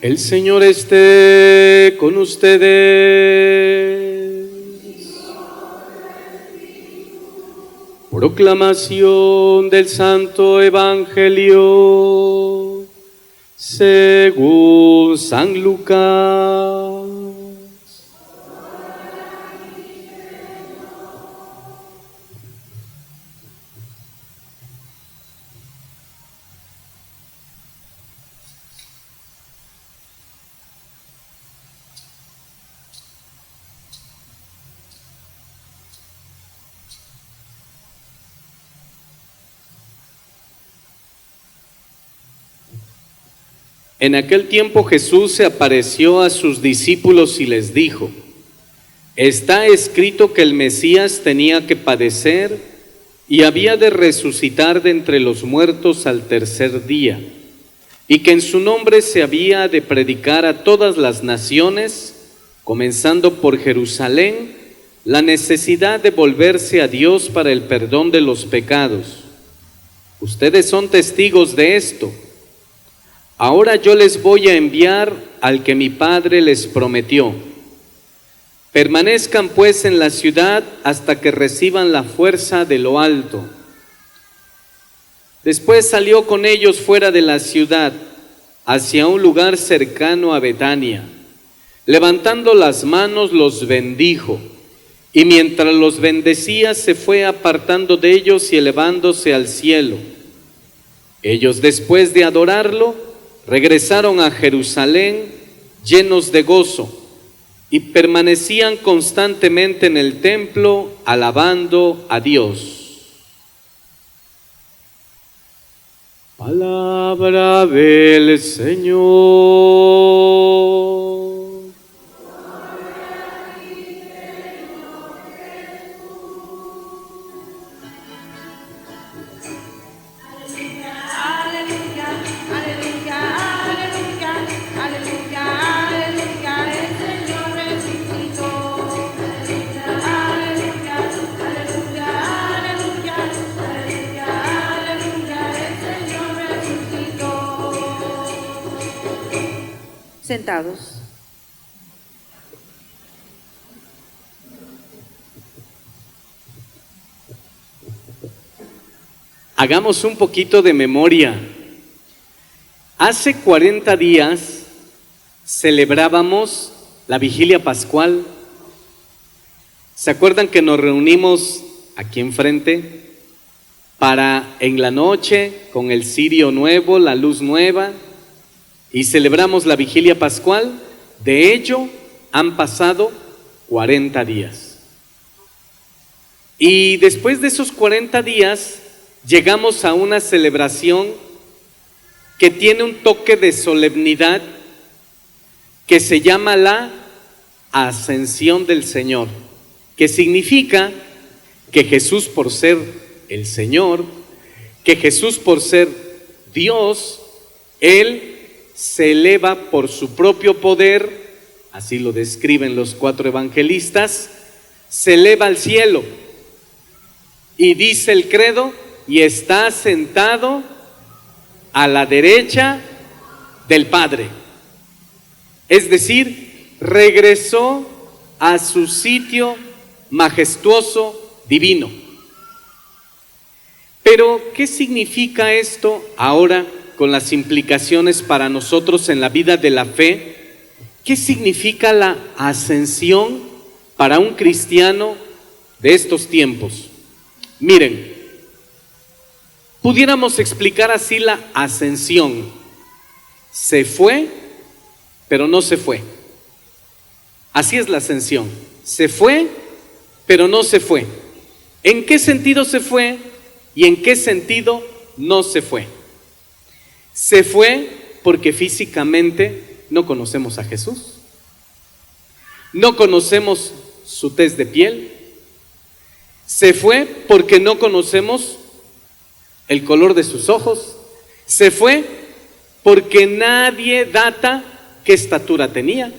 El Señor esté con ustedes. Proclamación del Santo Evangelio según San Lucas. En aquel tiempo Jesús se apareció a sus discípulos y les dijo: está escrito que el Mesías tenía que padecer y había de resucitar de entre los muertos al tercer día, y que en su nombre se había de predicar a todas las naciones, comenzando por Jerusalén, la necesidad de volverse a Dios para el perdón de los pecados. Ustedes son testigos de esto. Ahora yo les voy a enviar al que mi Padre les prometió. Permanezcan pues en la ciudad hasta que reciban la fuerza de lo alto. Después salió con ellos fuera de la ciudad, hacia un lugar cercano a Betania. Levantando las manos los bendijo, y mientras los bendecía se fue apartando de ellos y elevándose al cielo. Ellos, después de adorarlo, regresaron a Jerusalén llenos de gozo y permanecían constantemente en el templo alabando a Dios. Palabra del Señor. Sentados. Hagamos un poquito de memoria. Hace 40 días celebrábamos la vigilia pascual. ¿Se acuerdan que nos reunimos aquí enfrente para en la noche con el cirio nuevo, la luz nueva, y celebramos la vigilia pascual? De ello han pasado 40 días. Y después de esos 40 días llegamos a una celebración que tiene un toque de solemnidad que se llama la Ascensión del Señor, que significa que Jesús, por ser el Señor, que Jesús, por ser Dios, Él se eleva por su propio poder, así lo describen los 4 evangelistas, se eleva al cielo y dice el credo, y está sentado a la derecha del Padre. Es decir, regresó a su sitio majestuoso, divino. Pero, ¿qué significa esto ahora con las implicaciones para nosotros en la vida de la fe? ¿Qué significa la ascensión para un cristiano de estos tiempos? Miren, pudiéramos explicar así la ascensión. Se fue, pero no se fue. Así es la ascensión. Se fue, pero no se fue. ¿En qué sentido se fue y en qué sentido no se fue? Se fue porque físicamente no conocemos a Jesús. No conocemos su tez de piel. Se fue porque no conocemos el color de sus ojos. Se fue porque nadie data qué estatura tenía.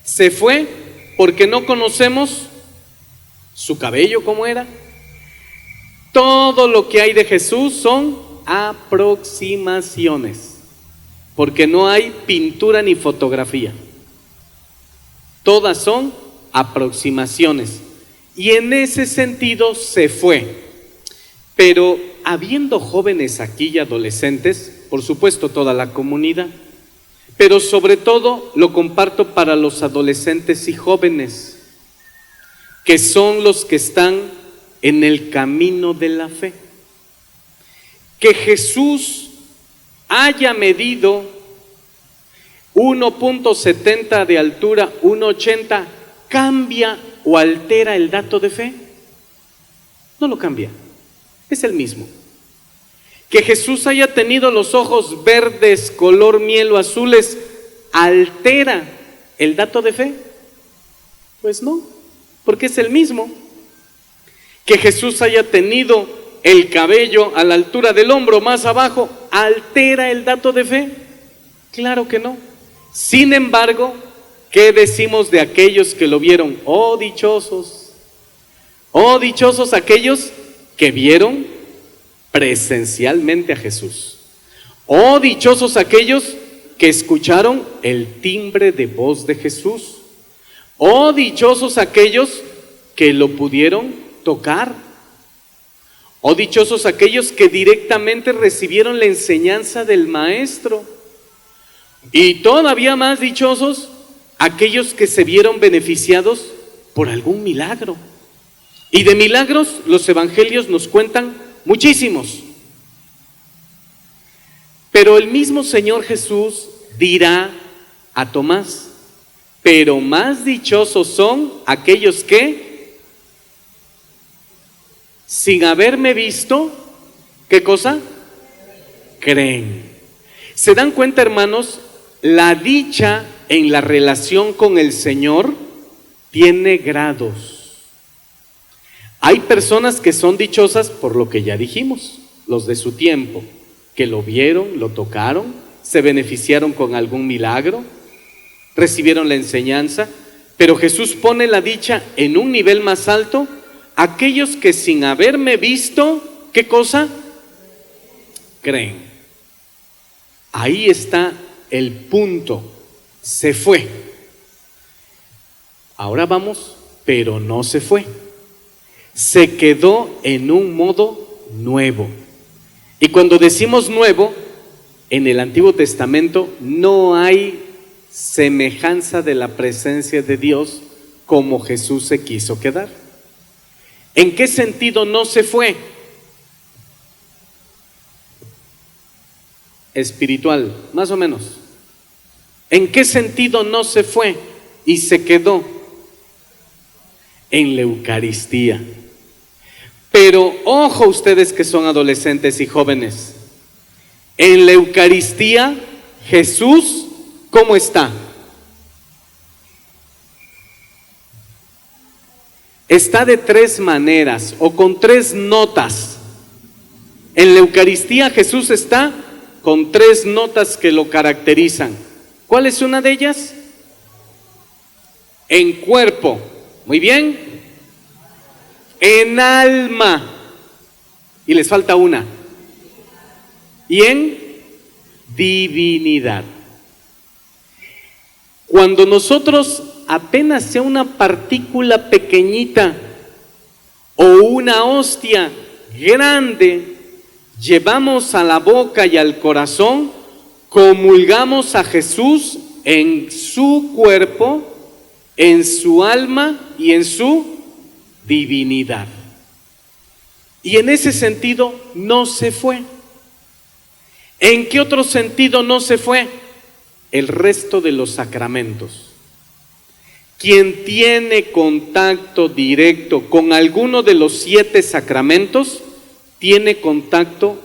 Se fue porque no conocemos su cabello cómo era. Todo lo que hay de Jesús son aproximaciones. porque no hay pintura ni fotografía. Todas son aproximaciones. Y en ese sentido se fue. Pero habiendo jóvenes aquí y adolescentes, por supuesto toda la comunidad, pero sobre todo lo comparto para los adolescentes y jóvenes, que son los que están en el camino de la fe. Que Jesús haya medido 1.70 de altura, 1.80, ¿cambia o altera el dato de fe? No lo cambia, es el mismo. Que Jesús haya tenido los ojos verdes, color miel o azules, ¿altera el dato de fe? Pues no, porque es el mismo. Que Jesús haya tenido el cabello a la altura del hombro, más abajo, ¿altera el dato de fe? Claro que no. Sin embargo, ¿qué decimos de aquellos que lo vieron? Oh, dichosos aquellos que vieron presencialmente a Jesús. Oh, dichosos aquellos que escucharon el timbre de voz de Jesús. Oh, dichosos aquellos que lo pudieron tocar. Oh, dichosos aquellos que directamente recibieron la enseñanza del Maestro. Y todavía más dichosos aquellos que se vieron beneficiados por algún milagro. Y de milagros los evangelios nos cuentan muchísimos. Pero el mismo Señor Jesús dirá a Tomás: pero más dichosos son aquellos que, sin haberme visto, ¿qué cosa? Creen. ¿Se dan cuenta, hermanos? La dicha en la relación con el Señor tiene grados. Hay personas que son dichosas por lo que ya dijimos, los de su tiempo, que lo vieron, lo tocaron, se beneficiaron con algún milagro, recibieron la enseñanza, pero Jesús pone la dicha en un nivel más alto, aquellos que sin haberme visto, ¿qué cosa? Creen. Ahí está el punto, se fue. Ahora vamos, pero no se fue. Se quedó en un modo nuevo. Y cuando decimos nuevo, en el Antiguo Testamento no hay semejanza de la presencia de Dios como Jesús se quiso quedar. ¿En qué sentido no se fue? Espiritual, más o menos. ¿En qué sentido no se fue y se quedó? En la Eucaristía. Pero ojo ustedes que son adolescentes y jóvenes, en la Eucaristía Jesús, ¿cómo está? Está de tres maneras o con tres notas. En la Eucaristía Jesús está con tres notas que lo caracterizan. ¿Cuál es una de ellas? En cuerpo, muy bien. En alma, y les falta una. Y en divinidad. Cuando nosotros apenas sea una partícula pequeñita o una hostia grande llevamos a la boca y al corazón, comulgamos a Jesús en su cuerpo, en su alma y en su divinidad. Y en ese sentido no se fue. ¿En qué otro sentido no se fue? El resto de los sacramentos. Quien tiene contacto directo con alguno de los 7 sacramentos, tiene contacto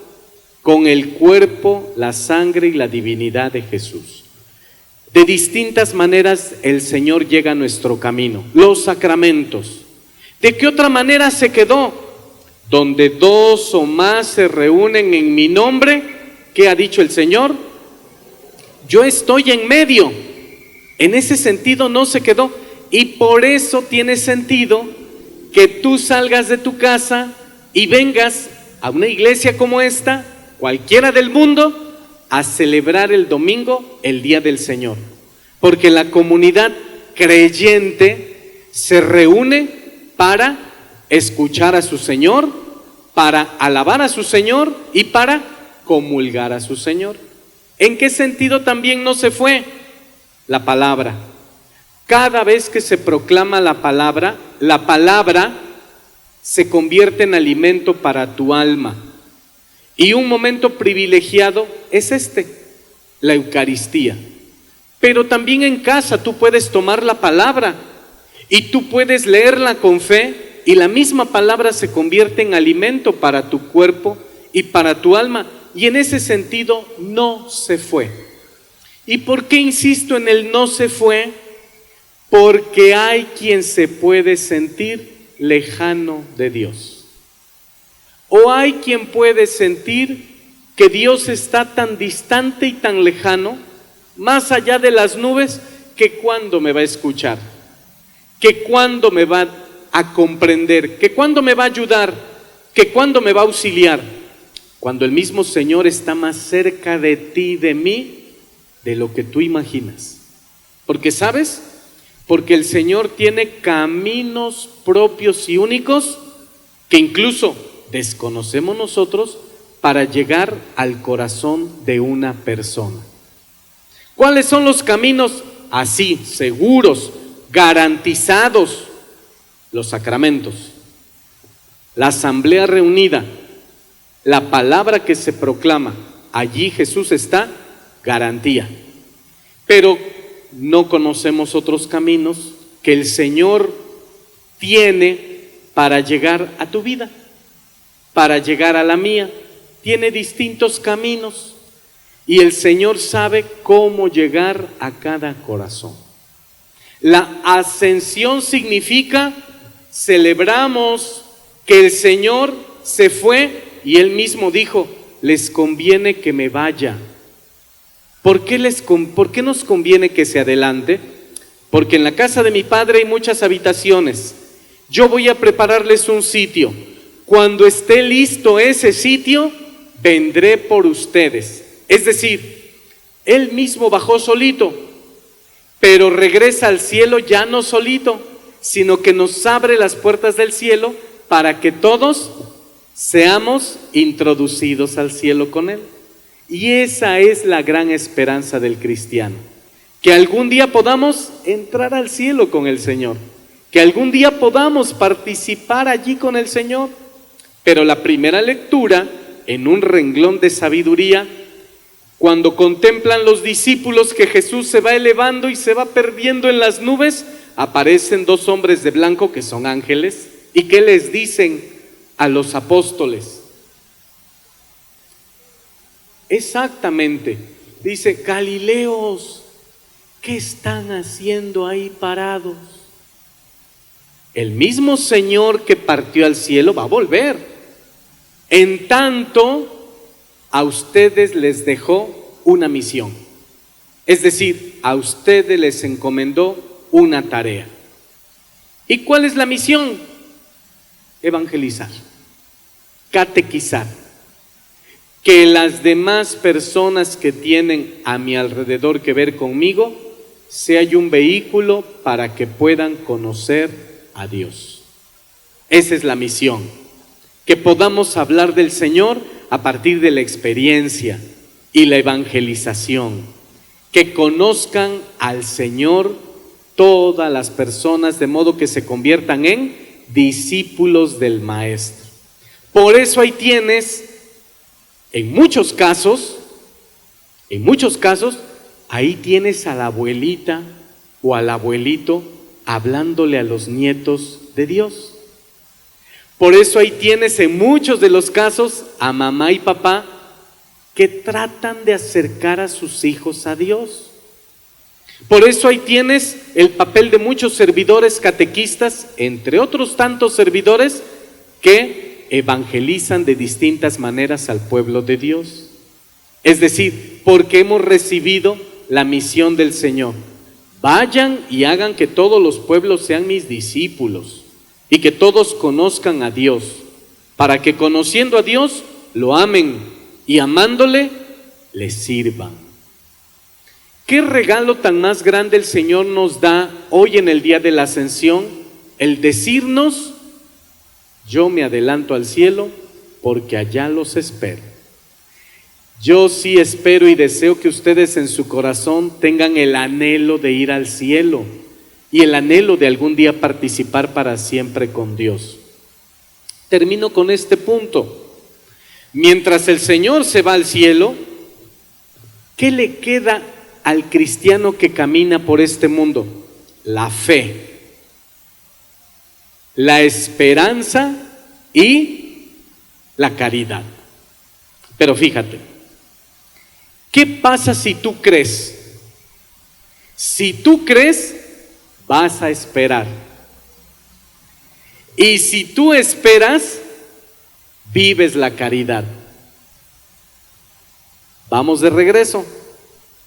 con el cuerpo, la sangre y la divinidad de Jesús. De distintas maneras el Señor llega a nuestro camino. Los sacramentos. ¿De qué otra manera se quedó? Donde 2 o más se reúnen en mi nombre, ¿qué ha dicho el Señor? Yo estoy en medio. En ese sentido no se quedó. Y por eso tiene sentido que tú salgas de tu casa y vengas a una iglesia como esta, cualquiera del mundo, a celebrar el domingo, el día del Señor. Porque la comunidad creyente se reúne para escuchar a su Señor, para alabar a su Señor y para comulgar a su Señor. ¿En qué sentido también no se fue? La palabra. Cada vez que se proclama la palabra se convierte en alimento para tu alma. Y un momento privilegiado es la Eucaristía. Pero también en casa tú puedes tomar la palabra y tú puedes leerla con fe y la misma palabra se convierte en alimento para tu cuerpo y para tu alma. Y en ese sentido no se fue. ¿Y por qué insisto en el no se fue? Porque hay quien se puede sentir lejano de Dios. O hay quien puede sentir que Dios está tan distante y tan lejano, más allá de las nubes, que cuándo me va a escuchar, que cuándo me va a comprender, que cuándo me va a ayudar, que cuándo me va a auxiliar, cuando el mismo Señor está más cerca de ti, de mí, de lo que tú imaginas. Porque ¿sabes? Porque el Señor tiene caminos propios y únicos que incluso desconocemos nosotros para llegar al corazón de una persona. ¿Cuáles son los caminos? Así, seguros, garantizados. Los sacramentos, la asamblea reunida, la palabra que se proclama, allí Jesús está, garantía. Pero no conocemos otros caminos que el Señor tiene para llegar a tu vida, para llegar a la mía. Tiene distintos caminos y el Señor sabe cómo llegar a cada corazón. La ascensión significa celebramos que el Señor se fue y Él mismo dijo, les conviene que me vaya. ¿Por qué nos conviene que se adelante? Porque en la casa de mi Padre hay muchas habitaciones. Yo voy a prepararles un sitio. Cuando esté listo ese sitio, vendré por ustedes. Es decir, Él mismo bajó solito, pero regresa al cielo ya no solito, sino que nos abre las puertas del cielo para que todos seamos introducidos al cielo con Él. Y esa es la gran esperanza del cristiano, que algún día podamos entrar al cielo con el Señor, que algún día podamos participar allí con el Señor. Pero la primera lectura, en un renglón de sabiduría, cuando contemplan los discípulos que Jesús se va elevando y se va perdiendo en las nubes, aparecen dos hombres de blanco que son ángeles, y ¿qué les dicen a los apóstoles? Exactamente, dice, Galileos, ¿qué están haciendo ahí parados? El mismo Señor que partió al cielo va a volver. En tanto, a ustedes les dejó una misión. Es decir, a ustedes les encomendó una tarea. ¿Y cuál es la misión? Evangelizar, catequizar. Que las demás personas que tienen a mi alrededor que ver conmigo, sea yo un vehículo para que puedan conocer a Dios. Esa es la misión, que podamos hablar del Señor a partir de la experiencia y la evangelización, que conozcan al Señor todas las personas de modo que se conviertan en discípulos del Maestro. Por eso ahí tienes, en muchos casos, ahí tienes a la abuelita o al abuelito hablándole a los nietos de Dios. Por eso ahí tienes en muchos de los casos a mamá y papá que tratan de acercar a sus hijos a Dios. Por eso ahí tienes el papel de muchos servidores catequistas, entre otros tantos servidores que evangelizan de distintas maneras al pueblo de Dios. Es decir, porque hemos recibido la misión del Señor. Vayan y hagan que todos los pueblos sean mis discípulos y que todos conozcan a Dios, para que conociendo a Dios lo amen y amándole le sirvan. ¿Qué regalo tan más grande el Señor nos da hoy en el día de la Ascensión? El decirnos: yo me adelanto al cielo porque allá los espero. Yo sí espero y deseo que ustedes en su corazón tengan el anhelo de ir al cielo y el anhelo de algún día participar para siempre con Dios. Termino con este punto. Mientras el Señor se va al cielo, ¿qué le queda al cristiano que camina por este mundo? La fe, la esperanza y la caridad. Pero fíjate, ¿qué pasa si tú crees? Si tú crees, vas a esperar. Y si tú esperas, vives la caridad. Vamos de regreso.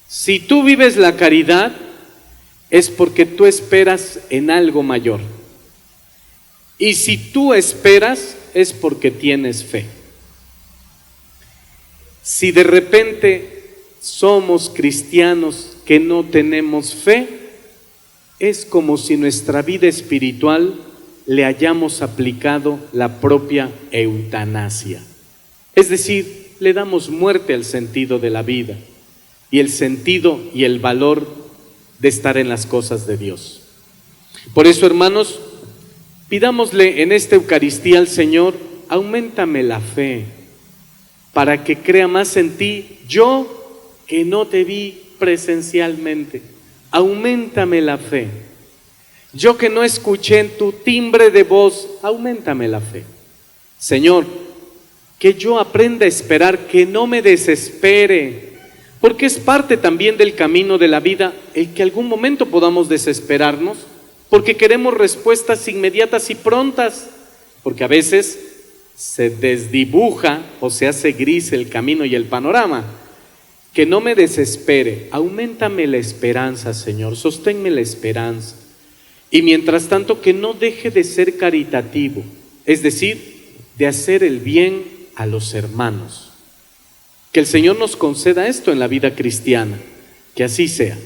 Si tú vives la caridad, es porque tú esperas en algo mayor. Y si tú esperas, es porque tienes fe. Si de repente somos cristianos que no tenemos fe, es como si nuestra vida espiritual le hayamos aplicado la propia eutanasia. Es decir, le damos muerte al sentido de la vida y el sentido y el valor de estar en las cosas de Dios. Por eso, hermanos, pidámosle en esta Eucaristía al Señor: auméntame la fe para que crea más en ti, yo que no te vi presencialmente. Auméntame la fe. Yo que no escuché en tu timbre de voz, auméntame la fe. Señor, que yo aprenda a esperar, que no me desespere, porque es parte también del camino de la vida el que algún momento podamos desesperarnos, porque queremos respuestas inmediatas y prontas, porque a veces se desdibuja o se hace gris el camino y el panorama. Que no me desespere, auméntame la esperanza, Señor, sosténme la esperanza. Y mientras tanto, que no deje de ser caritativo, es decir, de hacer el bien a los hermanos. Que el Señor nos conceda esto en la vida cristiana, que así sea.